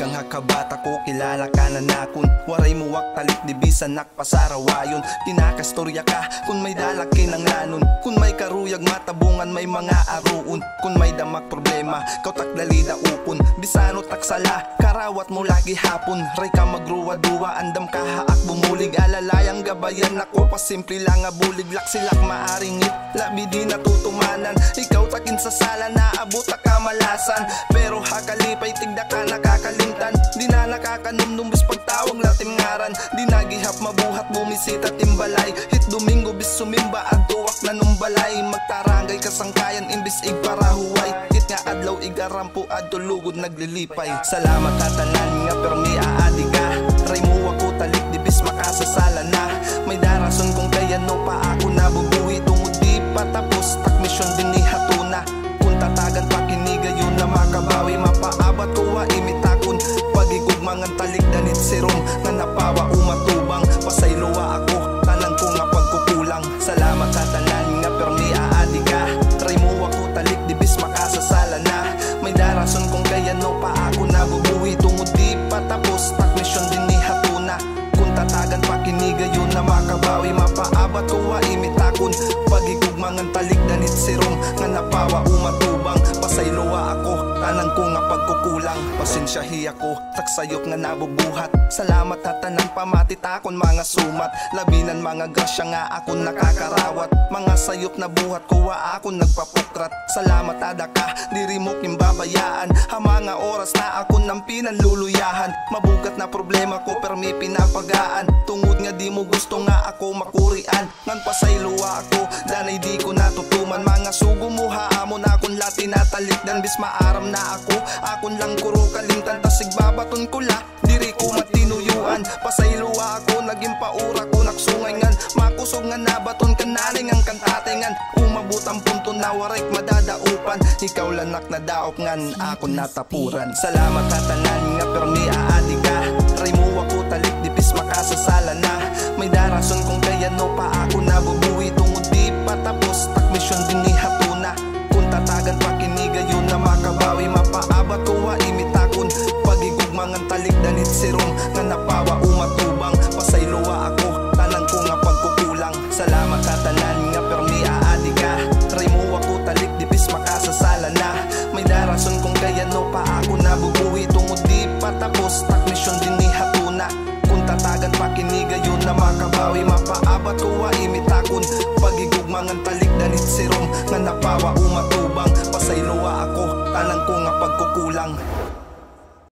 kang hakabata ko, kilala ka na nakon. Waray mo wak talik di bisan nakpasarawayon. Tinakastorya ka kung may dalaki ng lanon. Kung may karuyag matabungan may mga aruon. Kung may damak problema kautak dalida upon. Bisano taksala karawat mo lagi hapon. Ray ka magruwa-duwa andam ka haak bumulig. Alalayang gabayan ako pasimple lang abulig. Laksilak maaringit labi di natutumanan. Ikaw takin sa sala naabot kamalasan. Pero hakalipay tigda ka nakakalimtan. Di na nakakanumnum bis pagtawag latim ngaran. Di nagihap mabuhat bumisita timbalay. Hit Domingo bis sumimba at tuwak na numbalay. Magtarangay kasangkayan imbis igparahuway. Hit nga adlaw igarampo at tulugod naglilipay. Salamat katanan nga pero may aadi ka. Ray mo ako talik di bis makasasala na. May darason kung kaya no pa ako nabubuhi. Tungod di patapos tak misyon din ni hatuna. Kung tatagan pa kinigayon na makabawi. Mapaabat ko wa imitakon. Pagigugmangan talik danit sirom. Nga napawa umatubang. Pasaylowa ako tanan ko nga pagkukulang. Salamat sa tanan nga pero may aadi ka. Try mo ako talik di bis makasasala na. May darason kung kaya no pa ako nabubuhi. Tungod di patapos tak misyon din ni hatuna. Kung tatagan pa kinigayon na makabawi. Mapaabat ko wa imitakon. Pagigugmangan talik danit sirom. Nga napawa umatubang. Pasaylowa ako tanan ko nga pagkukulang. Pasensyahi ako taksayop nga nabubuhat. Salamat at tanan pamatitakon mga sumat. Labinan mga grasya nga ako nakakarawat. Mga sayop na buhat ko wa ako nagpapukrat. Salamat ada ka diri mo kimbabayaan. Ha mga oras na ako nang pinanluluyahan. Mabugat na problema ko pero may pinapagaan. Tungod nga di mo gusto nga ako makurian. Ngan pasaylowa ako danay di ko natutuman. Mga sugo mo haamon akon lati natalikdan. Bis maaram na ako akon lang kuro kalimtan. Tasig babaton ko la diri ko matinuyuan. Pasaylowa ako naging paura ko naksungay ngan. Makusog nga nabaton kanaling ang kantatengan. Umabot ang punto na warik madadaupan. Ikaw lanak na daop ngan akon natapuran. Salamat katanan nga pero may aadi ka. Try mo ako talik di bis makasasala na. May darason kung kaya no pa ako nabubuhi. Tungod di patapos tak misyon din ni hatuna. Kung tatagan pa kinigayon na makabawi. Mapaabat ko wa imitakon. Pagigugmangan talik danit sirom. Nga napawa umatubang. Pasaylowa ako tanan ko nga pagkukulang. Salamat katanan nga pero may aadi ka. Try mo ako talik di bis makasasala na. May darason kung kaya no pa ako nabubuhi. Tungod di patapos tak misyon din ni hatuna. Kung tatagan pa kinigayon na makabawi. Mapaabat ko wa imitakon. Pagigugmangan talik danit sirom. Nga napawa umatubang. Pasaylowa ako tanan ko nga pagkukulang.